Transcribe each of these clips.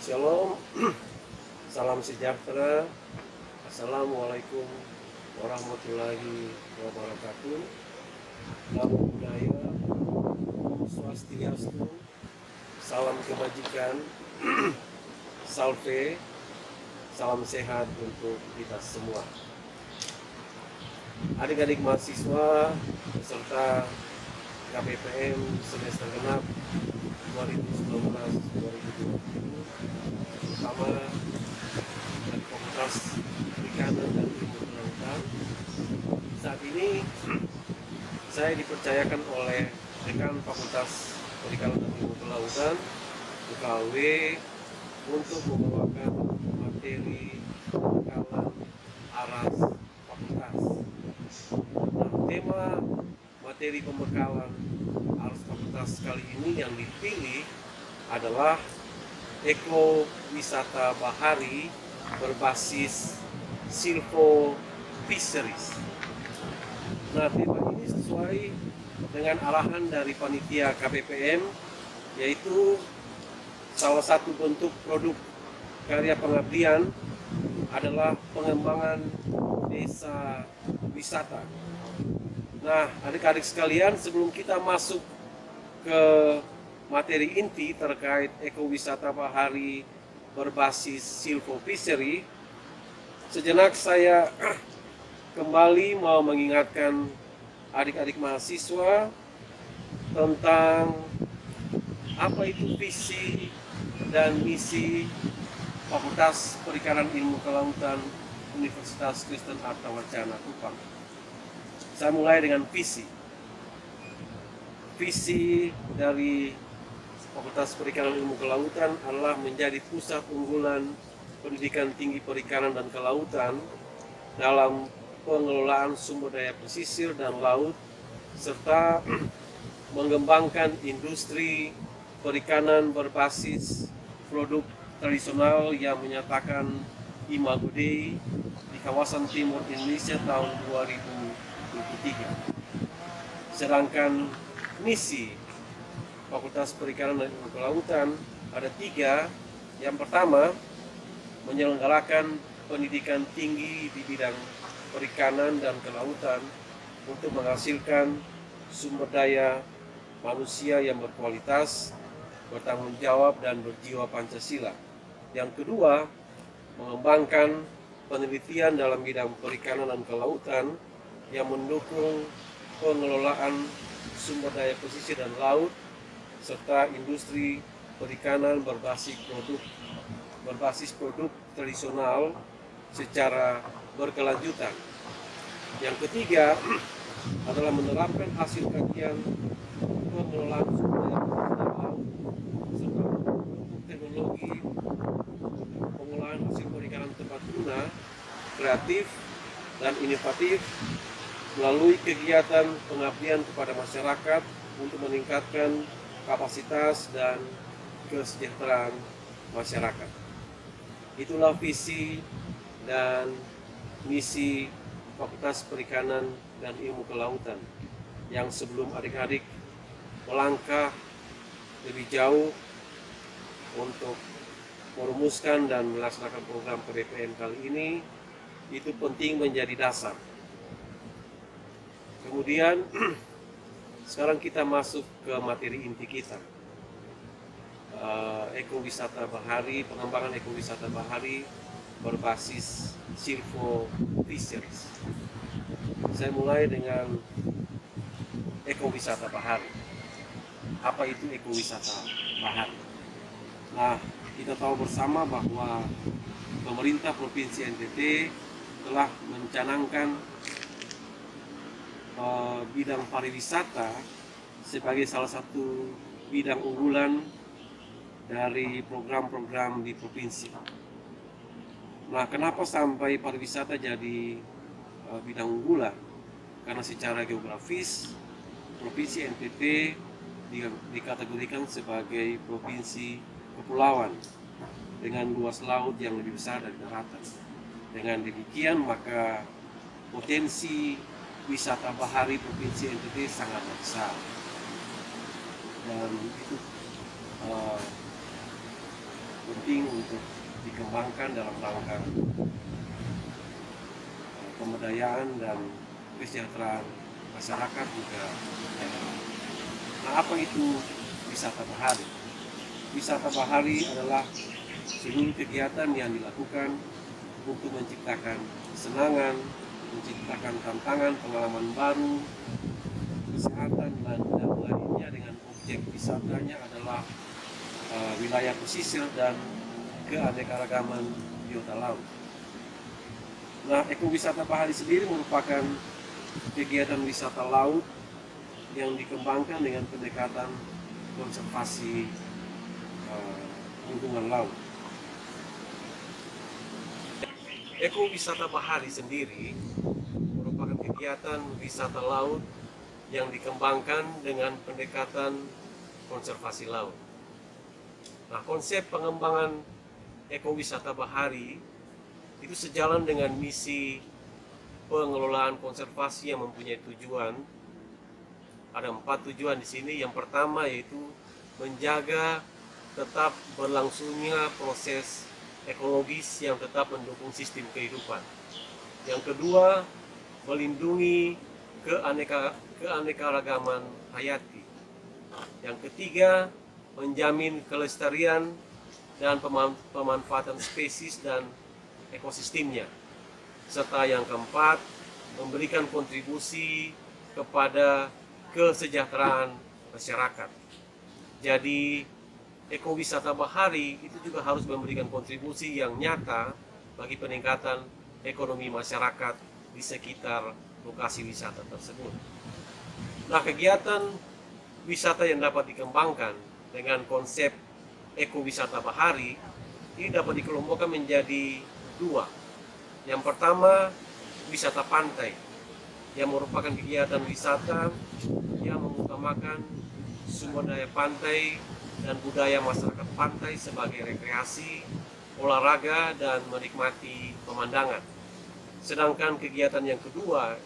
Shalom, salam sejahtera. Assalamualaikum warahmatullahi wabarakatuh. Namo Buddhaya, Om Swastiastu, salam kebajikan, salve, salam sehat untuk kita semua. Adik-adik mahasiswa beserta KPPM semester genap 2019-2020, terutama dari Fakultas Perikanan dan Ilmu Kelautan. Saat ini saya dipercayakan oleh Dekan Fakultas Perikanan dan Ilmu Kelautan (UKW) untuk membawakan materi pembekalan aras fakultas. Nah, tema materi pembekalan aras fakultas kali ini yang dipilih adalah ekowisata bahari berbasis silvofisheries. Nah, tema ini sesuai dengan arahan dari panitia KPPM, yaitu salah satu bentuk produk karya pengabdian adalah pengembangan desa wisata. Nah, adik-adik sekalian, sebelum kita masuk ke materi inti terkait ekowisata bahari berbasis silvofishery, sejenak saya kembali mau mengingatkan adik-adik mahasiswa tentang apa itu visi dan misi Fakultas Perikanan Ilmu Kelautan Universitas Kristen Artawacana Kupang. Saya mulai dengan visi. Visi dari Fakultas Perikanan Ilmu Kelautan adalah menjadi pusat unggulan pendidikan tinggi perikanan dan kelautan dalam pengelolaan sumber daya pesisir dan laut, serta mengembangkan industri perikanan berbasis produk tradisional yang menyatakan Imago Dei di kawasan timur Indonesia tahun 2023. Sedangkan misi Fakultas Perikanan dan Ilmu Kelautan ada 3. Yang pertama, menyelenggarakan pendidikan tinggi di bidang perikanan dan kelautan untuk menghasilkan sumber daya manusia yang berkualitas, bertanggung jawab, dan berjiwa Pancasila. Yang kedua, mengembangkan penelitian dalam bidang perikanan dan kelautan yang mendukung pengelolaan sumber daya pesisir dan laut, serta industri perikanan berbasis produk tradisional secara berkelanjutan. Yang ketiga adalah menerapkan hasil kajian pengelolaan sumber daya pesisir dan laut serta mendukung teknologi pengolahan hasil perikanan tepat guna, kreatif, dan inovatif melalui kegiatan pengabdian kepada masyarakat untuk meningkatkan kapasitas dan kesejahteraan masyarakat. Itulah visi dan misi Fakultas Perikanan dan Ilmu Kelautan yang sebelum adik-adik melangkah lebih jauh untuk merumuskan dan melaksanakan program KPPM kali ini, itu penting menjadi dasar. Kemudian sekarang kita masuk ke materi inti kita, ekowisata bahari, pengembangan ekowisata bahari berbasis silvofisheries. Saya mulai dengan ekowisata bahari. Apa itu ekowisata bahari? Nah, kita tahu bersama bahwa pemerintah Provinsi NTT telah mencanangkan bidang pariwisata sebagai salah satu bidang unggulan dari program-program di provinsi. Nah, kenapa sampai pariwisata jadi bidang unggulan? Karena secara geografis Provinsi NTT dikategorikan sebagai provinsi kepulauan dengan luas laut yang lebih besar dari daratan. Dengan demikian, maka potensi wisata bahari Provinsi NTT sangat besar, dan itu penting untuk dikembangkan dalam rangka pemberdayaan dan kesejahteraan masyarakat juga daerah. Nah, apa itu wisata bahari? Wisata bahari adalah seluruh kegiatan yang dilakukan untuk menciptakan kesenangan, menciptakan tantangan, pengalaman baru, kesehatan, dan lainnya dengan objek wisatanya adalah wilayah pesisir dan keanekaragaman biota laut. Nah, ekowisata bahari sendiri merupakan kegiatan wisata laut yang dikembangkan dengan pendekatan konservasi lingkungan laut. Ekowisata bahari sendiri merupakan kegiatan wisata laut yang dikembangkan dengan pendekatan konservasi laut. Nah, konsep pengembangan ekowisata bahari itu sejalan dengan misi pengelolaan konservasi yang mempunyai tujuan. Ada 4 tujuan di sini. Yang pertama yaitu menjaga tetap berlangsungnya proses ekologis yang tetap mendukung sistem kehidupan. Yang kedua, melindungi keanekaragaman hayati. Yang ketiga, menjamin kelestarian dan pemanfaatan spesies dan ekosistemnya. Serta yang keempat, memberikan kontribusi kepada kesejahteraan masyarakat. Jadi, ekowisata bahari itu juga harus memberikan kontribusi yang nyata bagi peningkatan ekonomi masyarakat di sekitar lokasi wisata tersebut. Nah, kegiatan wisata yang dapat dikembangkan dengan konsep ekowisata bahari ini dapat dikelompokkan menjadi 2. Yang pertama, wisata pantai yang merupakan kegiatan wisata yang mengutamakan sumber daya pantai dan budaya masyarakat pantai sebagai rekreasi, olahraga, dan menikmati pemandangan. Sedangkan kegiatan yang kedua,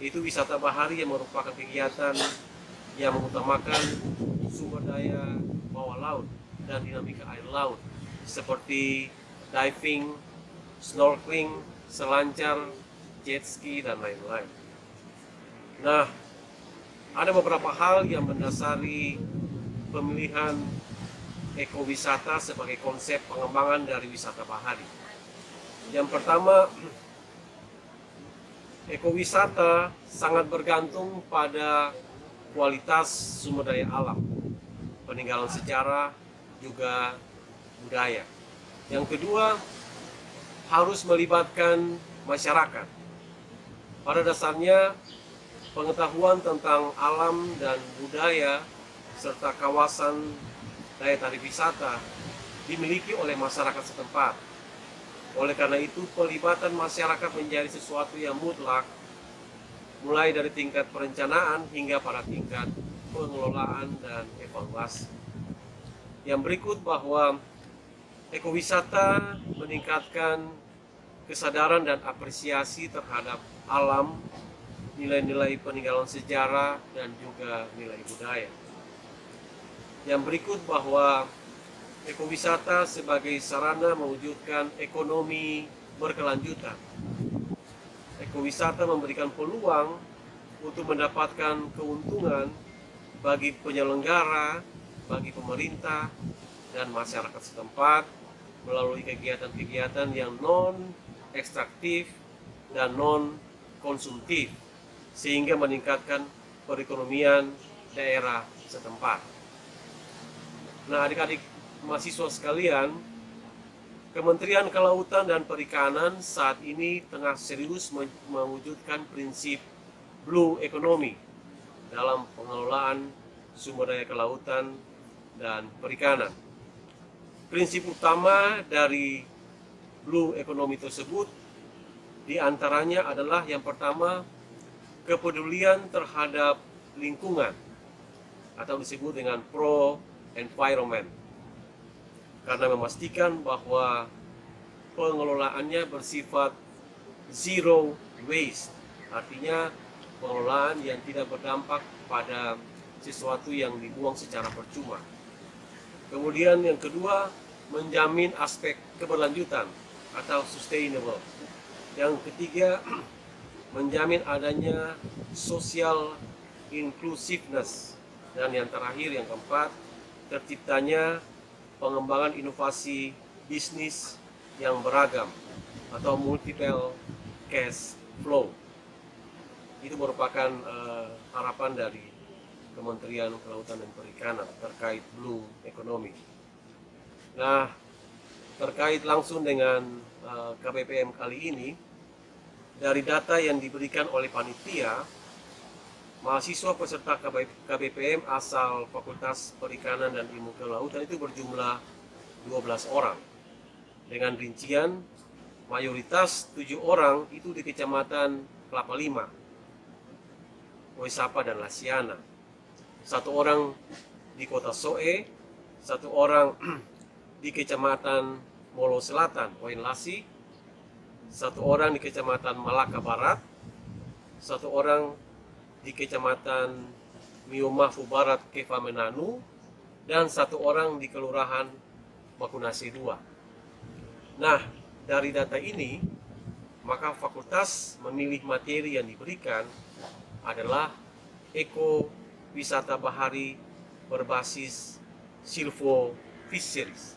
yaitu wisata bahari yang merupakan kegiatan yang mengutamakan sumber daya bawah laut dan dinamika air laut, seperti diving, snorkeling, selancar, jet ski, dan lain-lain. Nah, ada beberapa hal yang mendasari pemilihan ekowisata sebagai konsep pengembangan dari wisata bahari. Yang pertama, ekowisata sangat bergantung pada kualitas sumber daya alam, peninggalan sejarah, juga budaya. Yang kedua, harus melibatkan masyarakat. Pada dasarnya, pengetahuan tentang alam dan budaya serta kawasan daya tarik wisata dimiliki oleh masyarakat setempat. Oleh karena itu, pelibatan masyarakat menjadi sesuatu yang mutlak, mulai dari tingkat perencanaan hingga pada tingkat pengelolaan dan evaluasi. Yang berikut bahwa ekowisata meningkatkan kesadaran dan apresiasi terhadap alam, nilai-nilai peninggalan sejarah, dan juga nilai budaya. Yang berikut bahwa ekowisata sebagai sarana mewujudkan ekonomi berkelanjutan. Ekowisata memberikan peluang untuk mendapatkan keuntungan bagi penyelenggara, bagi pemerintah, dan masyarakat setempat melalui kegiatan-kegiatan yang non-ekstraktif dan non-konsumtif, sehingga meningkatkan perekonomian daerah setempat. Nah, adik-adik mahasiswa sekalian, Kementerian Kelautan dan Perikanan saat ini tengah serius mewujudkan prinsip Blue Economy dalam pengelolaan sumber daya kelautan dan perikanan. Prinsip utama dari Blue Economy tersebut diantaranya adalah yang pertama, kepedulian terhadap lingkungan atau disebut dengan pro-environment, karena memastikan bahwa pengelolaannya bersifat zero waste, artinya pengelolaan yang tidak berdampak pada sesuatu yang dibuang secara percuma. Kemudian yang kedua, menjamin aspek keberlanjutan atau sustainable. Yang ketiga, menjamin adanya social inclusiveness. Dan yang terakhir, yang keempat, terciptanya pengembangan inovasi bisnis yang beragam atau multiple cash flow. Itu merupakan harapan dari Kementerian Kelautan dan Perikanan terkait blue economy. Nah, terkait langsung dengan KBPM kali ini, dari data yang diberikan oleh panitia, mahasiswa peserta KBPM asal Fakultas Perikanan dan Ilmu Kelautan itu berjumlah 12 orang. Dengan rincian, mayoritas 7 orang itu di Kecamatan Kelapa Lima, Oesapa dan Lasiana. 1 orang di Kota Soe, 1 orang di Kecamatan Molo Selatan, Oenlasi, 1 orang di Kecamatan Malaka Barat, 1 orang di Kecamatan Miomafu Barat Kefamenanu, dan 1 orang di Kelurahan Makunase 2. Nah, dari data ini, maka fakultas memilih materi yang diberikan adalah Eko Wisata Bahari berbasis silvo fisheries.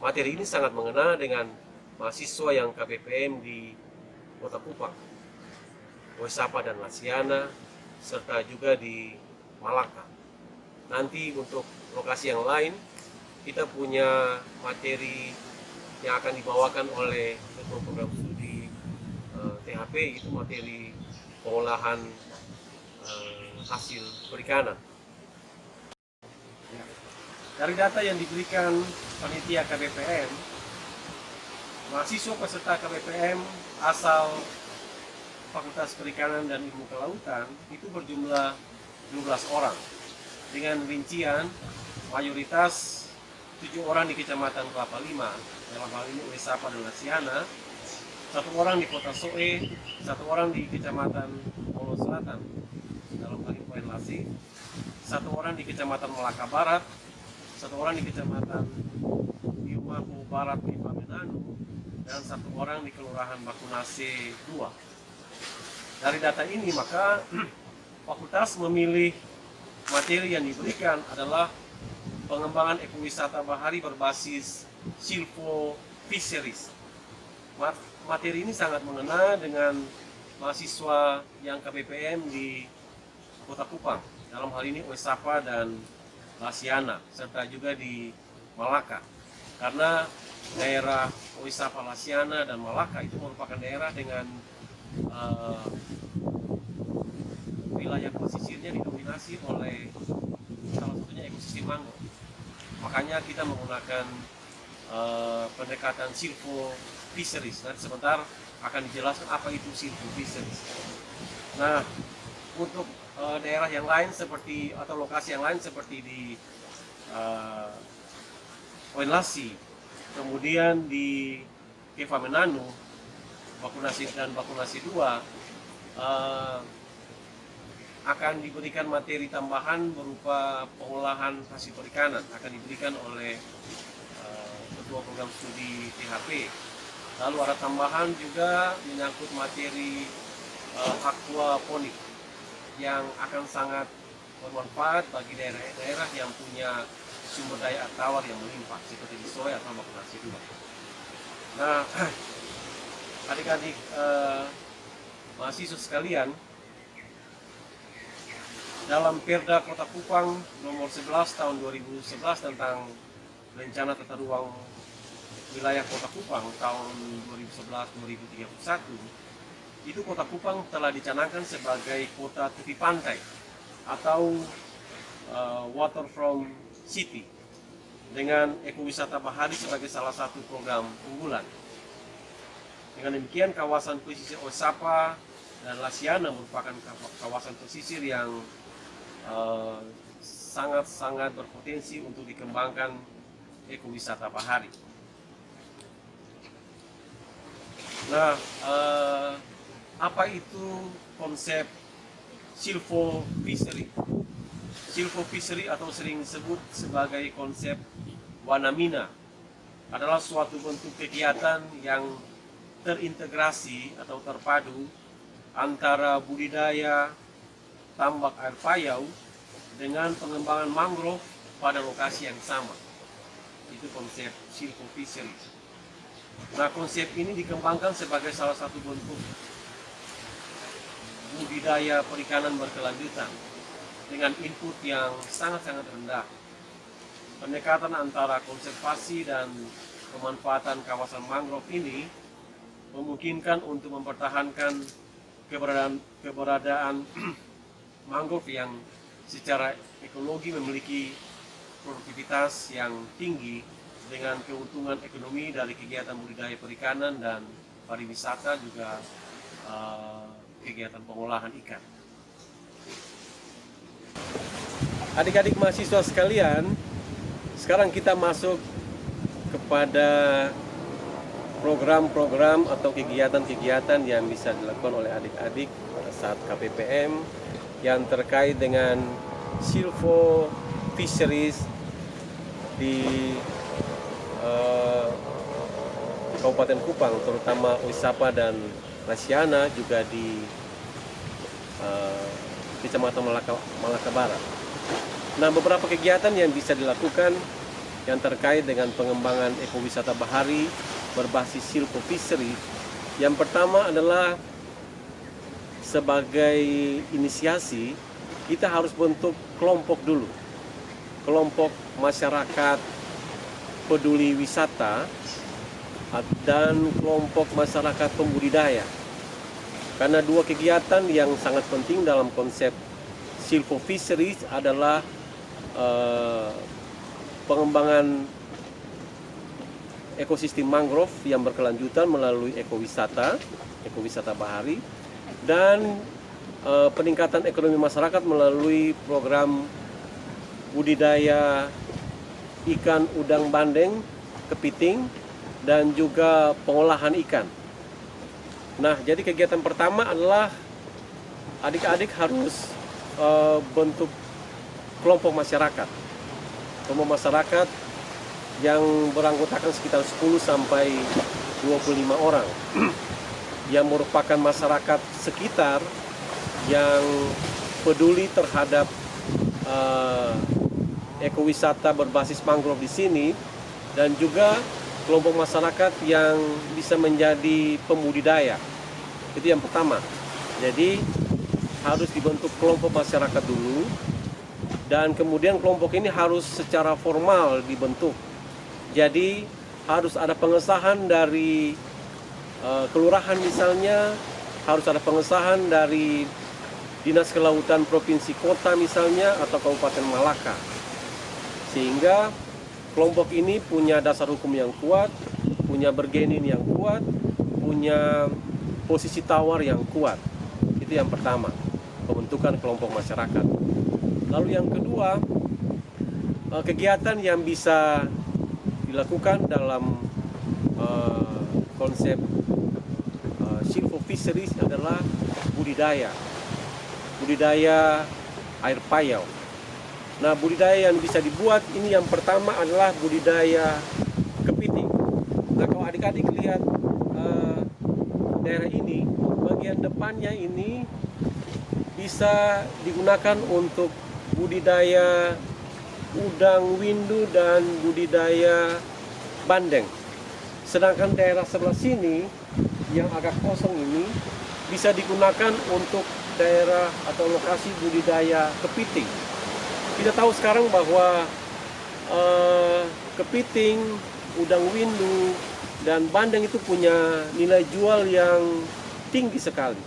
Materi ini sangat mengena dengan mahasiswa yang KBPM di Kota Kupang, Oesapa dan Lasiana, serta juga di Malaka. Nanti untuk lokasi yang lain, kita punya materi yang akan dibawakan oleh Ketua Program Studi THP, itu materi pengolahan hasil perikanan. Dari data yang diberikan panitia KBPM, mahasiswa peserta KBPM asal Fakultas Perikanan dan Ilmu Kelautan itu berjumlah 12 orang. Dengan rincian mayoritas 7 orang di Kecamatan Kelapa Lima, dalam hal ini Oesapa dan Lasiana, 1 orang di Kota Soe, 1 orang di Kecamatan Molo Selatan, dalam hal ini Oenlasi, 1 orang di Kecamatan Malaka Barat, 1 orang di Kecamatan Miomafu Barat Kefamenanu, dan 1 orang di Kelurahan Makunase 2. Dari data ini maka fakultas memilih materi yang diberikan adalah pengembangan ekowisata bahari berbasis silvo fisheries. Materi ini sangat mengena dengan mahasiswa yang KBPM di Kota Kupang, dalam hal ini Oesapa dan Lasiana, serta juga di Malaka. Karena daerah Oesapa, Lasiana, dan Malaka itu merupakan daerah dengan wilayah pesisirnya didominasi oleh salah satunya ekosistem mangrove. Makanya kita menggunakan pendekatan silvo fisheries. Nanti sebentar akan dijelaskan apa itu silvo fisheries. Nah, untuk daerah yang lain seperti atau lokasi yang lain seperti di Oenlasi, kemudian di Kefamenanu, Makunase dan Makunase 2, akan diberikan materi tambahan berupa pengolahan hasil perikanan, akan diberikan oleh Ketua Program Studi THP. Lalu ada tambahan juga menyangkut materi aquaponik yang akan sangat bermanfaat bagi daerah-daerah yang punya sumber daya air tawar yang melimpah seperti di Soe atau Makunase 2. Nah, adik-adik mahasiswa sekalian, dalam Perda Kota Kupang nomor 11 tahun 2011 tentang rencana tata ruang wilayah Kota Kupang tahun 2011-2031, itu Kota Kupang telah dicanangkan sebagai kota tepi pantai atau waterfront city dengan ekowisata bahari sebagai salah satu program unggulan. Dengan demikian, kawasan pesisir Oesapa dan Lasiana merupakan kawasan pesisir yang sangat-sangat berpotensi untuk dikembangkan ekowisata bahari. Nah, apa itu konsep silvo fishery? Silvo fishery atau sering disebut sebagai konsep Wanamina adalah suatu bentuk kegiatan yang terintegrasi atau terpadu antara budidaya tambak air payau dengan pengembangan mangrove pada lokasi yang sama. Itu konsep silvofisheries. Nah, konsep ini dikembangkan sebagai salah satu bentuk budidaya perikanan berkelanjutan dengan input yang sangat-sangat rendah. Pendekatan antara konservasi dan pemanfaatan kawasan mangrove ini memungkinkan untuk mempertahankan keberadaan mangrove yang secara ekologi memiliki produktivitas yang tinggi dengan keuntungan ekonomi dari kegiatan budidaya perikanan dan pariwisata juga kegiatan pengolahan ikan. Adik-adik mahasiswa sekalian, sekarang kita masuk kepada program-program atau kegiatan-kegiatan yang bisa dilakukan oleh adik-adik pada saat KPPM yang terkait dengan silvofisheries di Kabupaten Kupang, terutama Oisapa dan Rasiana, juga di Kecamatan Malaka Barat. Nah, beberapa kegiatan yang bisa dilakukan yang terkait dengan pengembangan ekowisata bahari berbasis silvofisheries. Yang pertama adalah sebagai inisiasi kita harus bentuk kelompok dulu, kelompok masyarakat peduli wisata dan kelompok masyarakat pembudidaya. Karena dua kegiatan yang sangat penting dalam konsep silvofisheries adalah pengembangan ekosistem mangrove yang berkelanjutan melalui ekowisata bahari, dan peningkatan ekonomi masyarakat melalui program budidaya ikan udang bandeng, kepiting, dan juga pengolahan ikan. Nah, jadi kegiatan pertama adalah adik-adik harus bentuk kelompok masyarakat. Kelompok masyarakat yang beranggotakan sekitar 10 sampai 25 orang yang merupakan masyarakat sekitar yang peduli terhadap ekowisata berbasis mangrove di sini, dan juga kelompok masyarakat yang bisa menjadi pembudidaya. Itu yang pertama. Jadi harus dibentuk kelompok masyarakat dulu, dan kemudian kelompok ini harus secara formal dibentuk. Jadi harus ada pengesahan dari kelurahan misalnya, harus ada pengesahan dari Dinas Kelautan Provinsi Kota misalnya, atau Kabupaten Malaka. Sehingga kelompok ini punya dasar hukum yang kuat, punya bergenin yang kuat, punya posisi tawar yang kuat. Itu yang pertama, pembentukan kelompok masyarakat. Lalu yang kedua, kegiatan yang bisa dilakukan dalam konsep silvofisheries adalah budidaya air payau. Nah, budidaya yang bisa dibuat ini yang pertama adalah budidaya kepiting. Nah, kalau adik-adik lihat daerah ini, bagian depannya ini bisa digunakan untuk budidaya udang windu dan budidaya bandeng. Sedangkan daerah sebelah sini yang agak kosong ini bisa digunakan untuk daerah atau lokasi budidaya kepiting. Kita tahu sekarang bahwa kepiting, udang windu, dan bandeng itu punya nilai jual yang tinggi sekali.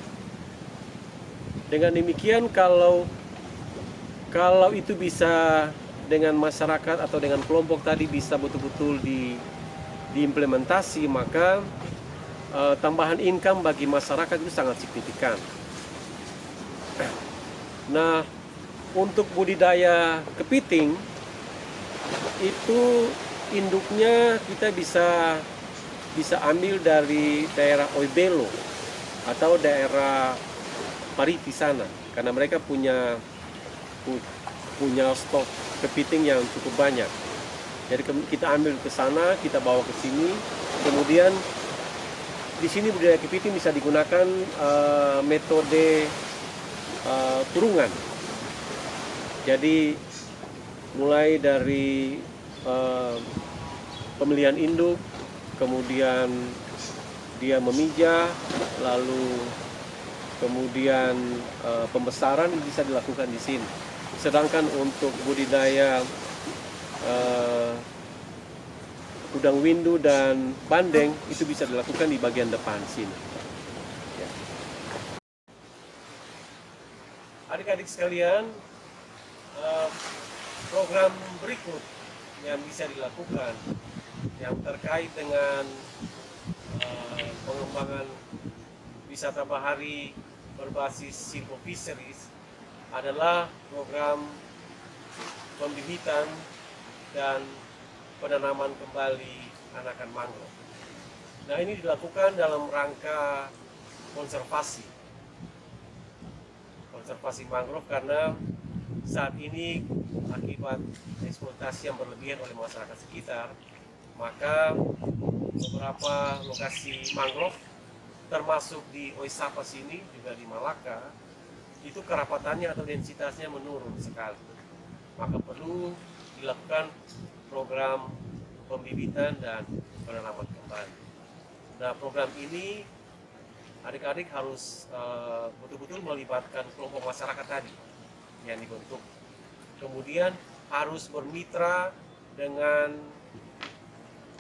Dengan demikian, kalau itu bisa dengan masyarakat atau dengan kelompok tadi bisa betul-betul diimplementasi, maka tambahan income bagi masyarakat itu sangat signifikan. Nah, untuk budidaya kepiting itu induknya kita bisa ambil dari daerah Oibelo atau daerah Pariti sana, karena mereka punya stok kepiting yang cukup banyak. Jadi kita ambil ke sana, kita bawa ke sini, kemudian di sini budidaya kepiting bisa digunakan metode kurungan. Jadi mulai dari pemilihan induk, kemudian dia memijah, lalu kemudian pembesaran bisa dilakukan di sini. Sedangkan untuk budidaya udang windu dan bandeng itu bisa dilakukan di bagian depan sini. Ya. Adik-adik sekalian, program berikut yang bisa dilakukan yang terkait dengan pengembangan wisata bahari berbasis silvofisheries adalah program pembibitan dan penanaman kembali anakan mangrove. Nah, ini dilakukan dalam rangka konservasi mangrove karena saat ini akibat eksploitasi yang berlebihan oleh masyarakat sekitar, maka beberapa lokasi mangrove termasuk di Oisapa sini juga di Malaka itu kerapatannya atau densitasnya menurun sekali. Maka perlu dilakukan program pembibitan dan penanaman kembali. Nah, program ini adik-adik harus betul-betul melibatkan kelompok masyarakat tadi yang dibentuk. Kemudian harus bermitra dengan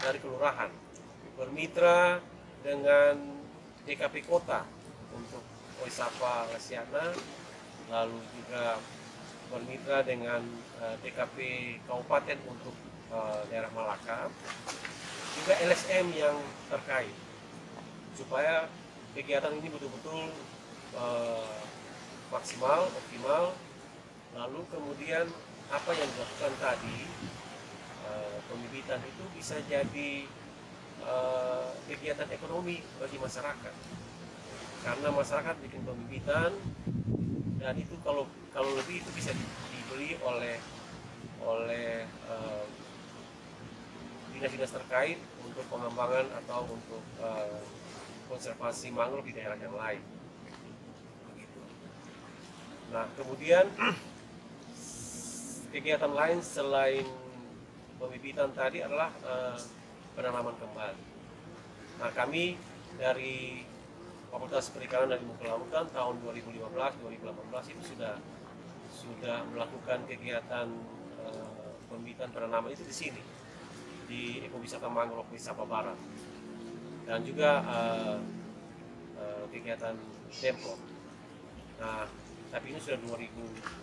dari kelurahan, bermitra dengan DKP kota untuk Oisapa Lasiana, lalu juga bermitra dengan DKP kabupaten untuk daerah Malaka, juga LSM yang terkait, supaya kegiatan ini betul-betul maksimal, optimal. Lalu kemudian apa yang dilakukan tadi, pembibitan itu bisa jadi kegiatan ekonomi bagi masyarakat, karena masyarakat bikin pembibitan dan itu kalau lebih itu bisa dibeli oleh dinas-dinas terkait untuk pengembangan atau untuk konservasi mangrove di daerah yang lain. Begitu. Nah, kemudian kegiatan lain selain pembibitan tadi adalah penanaman kembali. Nah, kami dari Fakultas Perikanan dan Ilmu Kelautan tahun 2015-2018 itu sudah melakukan kegiatan pembibitan penanaman itu di sini, di Ekowisata Mangrove Oisapa Barat, dan juga kegiatan Tempo. Nah, tapi ini sudah 2020.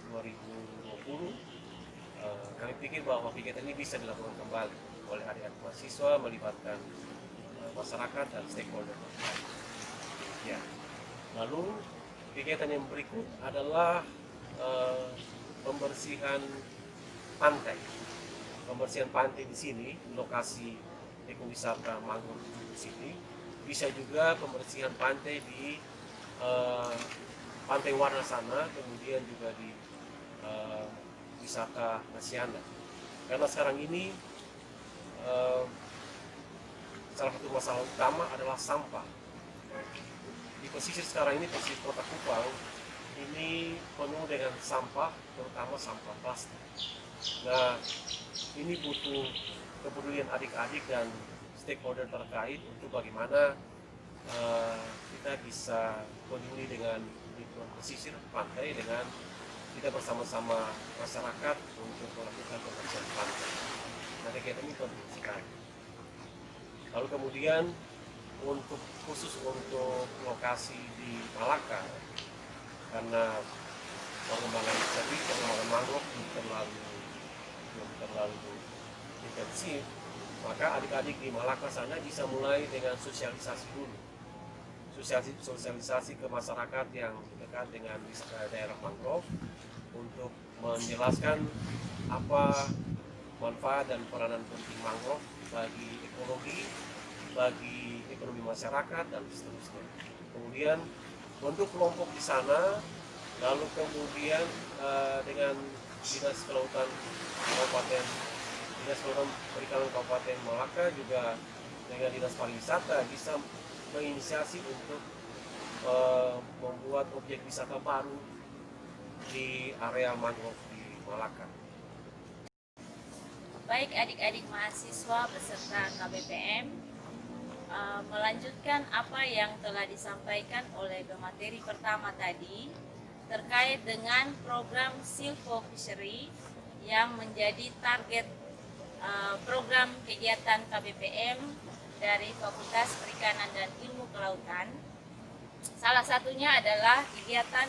Kami pikir bahwa kegiatan ini bisa dilakukan kembali oleh adik-adik mahasiswa, melibatkan masyarakat dan stakeholder. Ya. Lalu kegiatan yang berikut adalah pembersihan pantai. Pembersihan pantai di sini, lokasi ekowisata mangrove di sini. Bisa juga pembersihan pantai di Pantai Warna sana, kemudian juga di wisata Lasiana. Karena sekarang ini salah satu masalah utama adalah sampah. Di pesisir sekarang ini, pesisir Kota Kupang ini penuh dengan sampah, terutama sampah plastik. Nah, ini butuh kepedulian adik-adik dan stakeholder terkait untuk bagaimana kita bisa peduli dengan pesisir pantai dengan kita bersama-sama masyarakat untuk melakukan pembersihan pantai. Nah, kegiatan ini penting sekali. Lalu kemudian khusus untuk lokasi di Malaka, karena pengembangan mangrove belum terlalu intensif, maka adik-adik di Malaka sana bisa mulai dengan sosialisasi dulu. Sosialisasi ke masyarakat yang dekat dengan daerah mangrove untuk menjelaskan apa manfaat dan peranan penting mangrove bagi ekologi, bagi ekonomi masyarakat, dan seterusnya. Kemudian bentuk kelompok di sana, lalu kemudian dengan Dinas Kelautan Kabupaten Dinas Kelautan Perikanan Kabupaten Malaka juga dengan Dinas Pariwisata bisa menginisiasi untuk membuat objek wisata baru di area mangrove di Malaka. Baik adik-adik mahasiswa beserta KBPM, melanjutkan apa yang telah disampaikan oleh pemateri pertama tadi terkait dengan program Silvo Fishery yang menjadi target program kegiatan KBPM dari Fakultas Perikanan dan Ilmu Kelautan. Salah satunya adalah kegiatan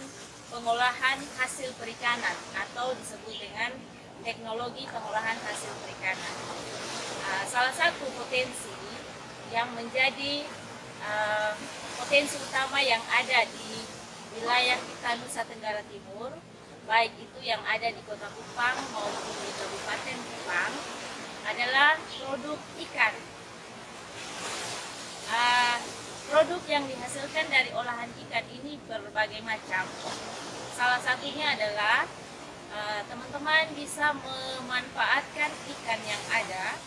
pengolahan hasil perikanan atau disebut dengan teknologi pengolahan hasil perikanan. Salah satu potensi yang menjadi potensi utama yang ada di wilayah kita Nusa Tenggara Timur, baik itu yang ada di Kota Kupang maupun di Kabupaten Kupang, adalah produk ikan. Produk yang dihasilkan dari olahan ikan ini berbagai macam. Salah satunya adalah teman-teman bisa memanfaatkan ikan yang ada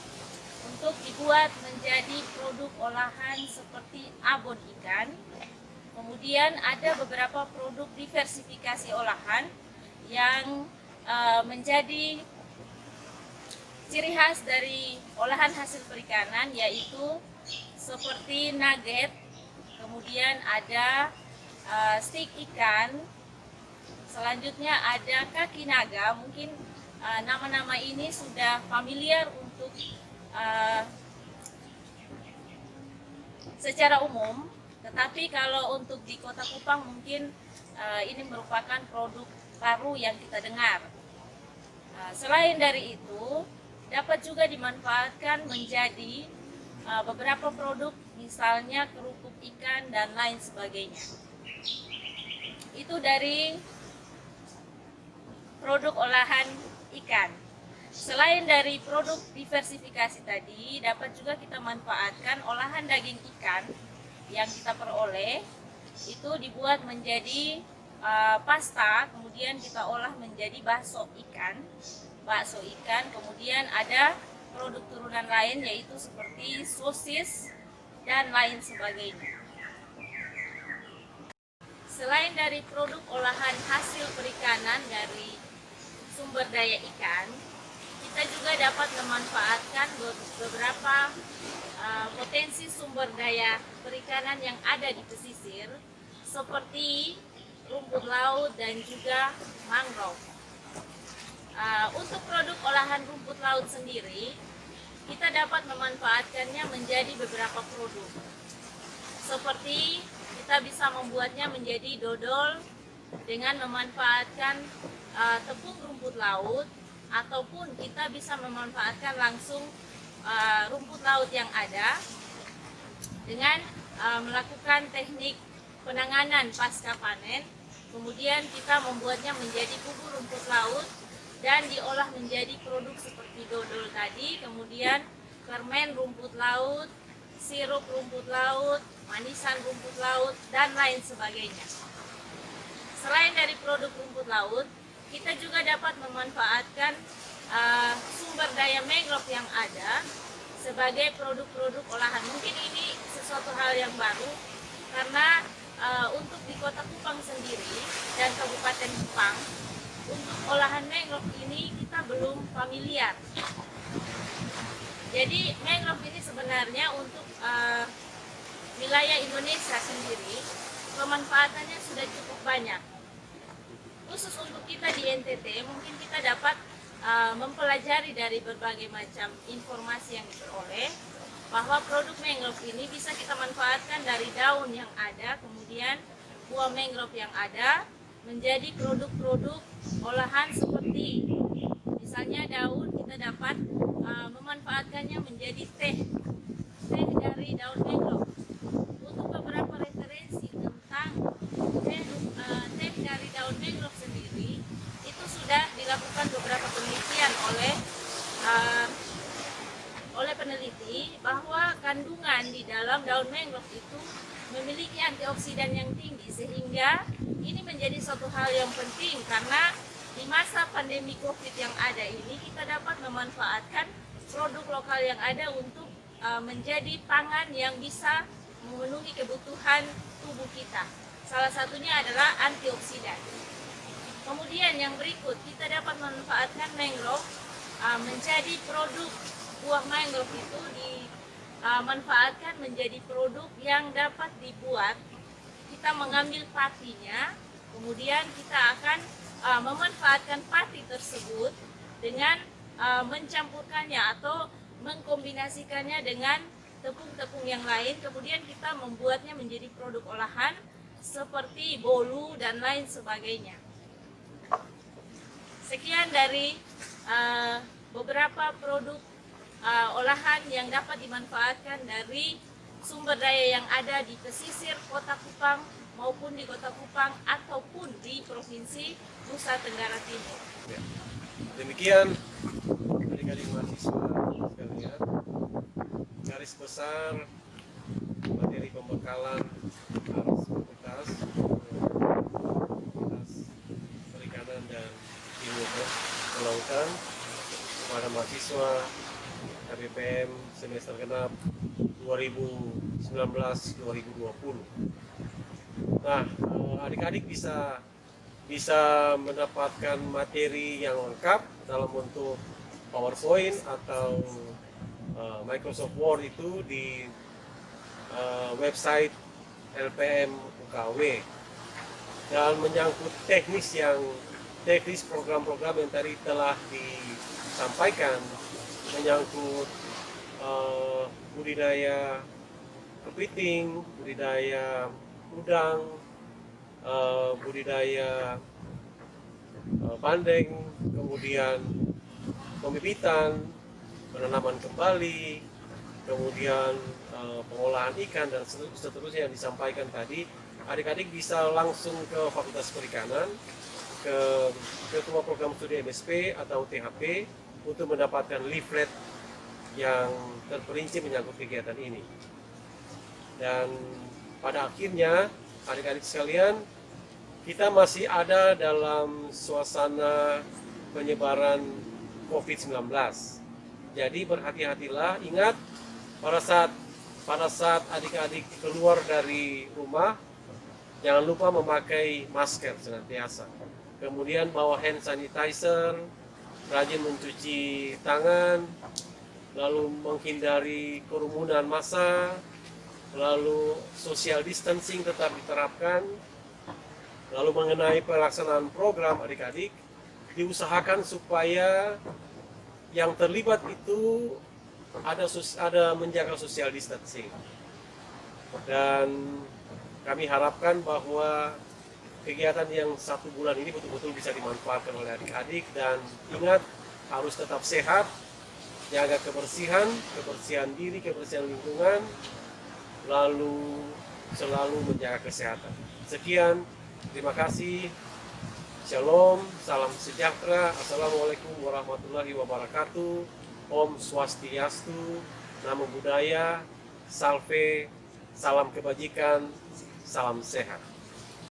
untuk dibuat menjadi produk olahan seperti abon ikan. Kemudian ada beberapa produk diversifikasi olahan yang menjadi ciri khas dari olahan hasil perikanan, yaitu seperti nugget, kemudian ada steak ikan, selanjutnya ada kaki naga. Mungkin nama-nama ini sudah familiar untuk secara umum, tetapi kalau untuk di Kota Kupang mungkin ini merupakan produk baru yang kita dengar. Selain dari itu, dapat juga dimanfaatkan menjadi beberapa produk, misalnya kerupuk ikan dan lain sebagainya. Itu dari produk olahan ikan. Selain dari produk diversifikasi tadi, dapat juga kita manfaatkan olahan daging ikan yang kita peroleh, itu dibuat menjadi pasta, kemudian kita olah menjadi bakso ikan. Kemudian ada produk turunan lain, yaitu seperti sosis dan lain sebagainya. Selain dari produk olahan hasil perikanan dari sumber daya ikan, kita juga dapat memanfaatkan beberapa potensi sumber daya perikanan yang ada di pesisir, seperti rumput laut dan juga mangrove. Untuk produk olahan rumput laut sendiri, kita dapat memanfaatkannya menjadi beberapa produk. Seperti kita bisa membuatnya menjadi dodol dengan memanfaatkan tepung rumput laut, ataupun kita bisa memanfaatkan langsung rumput laut yang ada dengan melakukan teknik penanganan pasca panen. Kemudian kita membuatnya menjadi bubur rumput laut dan diolah menjadi produk seperti dodol tadi, kemudian permen rumput laut, sirup rumput laut, manisan rumput laut, dan lain sebagainya. Selain dari produk rumput laut, kita juga dapat memanfaatkan sumber daya mangrove yang ada sebagai produk-produk olahan. Mungkin ini sesuatu hal yang baru, karena untuk di Kota Kupang sendiri dan Kabupaten Kupang, untuk olahan mangrove ini kita belum familiar. Jadi mangrove ini sebenarnya untuk wilayah Indonesia sendiri pemanfaatannya sudah cukup banyak. Khusus untuk kita di NTT, mungkin kita dapat mempelajari dari berbagai macam informasi yang diperoleh, bahwa produk mangrove ini bisa kita manfaatkan dari daun yang ada, kemudian buah mangrove yang ada, menjadi produk-produk olahan seperti misalnya daun, kita dapat memanfaatkannya menjadi teh dari daun mangrove. Untuk beberapa referensi tentang teh dari daun mangrove sendiri, itu sudah dilakukan beberapa penelitian oleh peneliti, bahwa kandungan di dalam daun mangrove itu memiliki antioksidan yang tinggi, sehingga ini menjadi suatu hal yang penting, karena di masa pandemi COVID yang ada ini kita dapat memanfaatkan produk lokal yang ada untuk menjadi pangan yang bisa memenuhi kebutuhan tubuh kita. Salah satunya adalah antioksidan. Kemudian yang berikut, kita dapat memanfaatkan mangrove menjadi produk buah mangrove itu dimanfaatkan menjadi produk yang dapat dibuat. Kita mengambil patinya, kemudian kita akan memanfaatkan pati tersebut dengan mencampurkannya atau mengkombinasikannya dengan tepung-tepung yang lain, kemudian kita membuatnya menjadi produk olahan seperti bolu dan lain sebagainya. Sekian dari beberapa produk olahan yang dapat dimanfaatkan dari sumber daya yang ada di pesisir Kota Kupang maupun di Kota Kupang ataupun di Provinsi Nusa Tenggara Timur. Ya. Demikian adik-adik mahasiswa sekalian, garis besar materi pembekalan fakultas perikanan dan ilmu kelautan kepada mahasiswa KBPM semester genap 2019-2020. Nah, adik-adik bisa mendapatkan materi yang lengkap dalam bentuk PowerPoint atau Microsoft Word itu di website LPM UKW. Dan menyangkut teknis program-program yang tadi telah disampaikan, menyangkut budidaya kepiting, budidaya udang, budidaya bandeng, kemudian pembibitan, penanaman kembali, kemudian pengolahan ikan dan seterusnya yang disampaikan tadi, adik-adik bisa langsung ke Fakultas Perikanan, ke Ketua Program Studi MSP atau THP untuk mendapatkan leaflet yang terperinci menyangkut kegiatan ini. Dan pada akhirnya, adik-adik sekalian, kita masih ada dalam suasana penyebaran COVID-19. Jadi berhati-hatilah, ingat pada saat adik-adik keluar dari rumah, jangan lupa memakai masker senantiasa. Kemudian bawa hand sanitizer, rajin mencuci tangan, lalu menghindari kerumunan massa, lalu social distancing tetap diterapkan. Lalu mengenai pelaksanaan program adik-adik, diusahakan supaya yang terlibat itu ada menjaga social distancing. Dan kami harapkan bahwa kegiatan yang 1 bulan ini betul-betul bisa dimanfaatkan oleh adik-adik, dan ingat harus tetap sehat, jaga kebersihan diri, kebersihan lingkungan, lalu selalu menjaga kesehatan. Sekian, terima kasih. Shalom, salam sejahtera. Assalamualaikum warahmatullahi wabarakatuh. Om Swastiastu, Namo Buddhaya, Salve, salam kebajikan, salam sehat.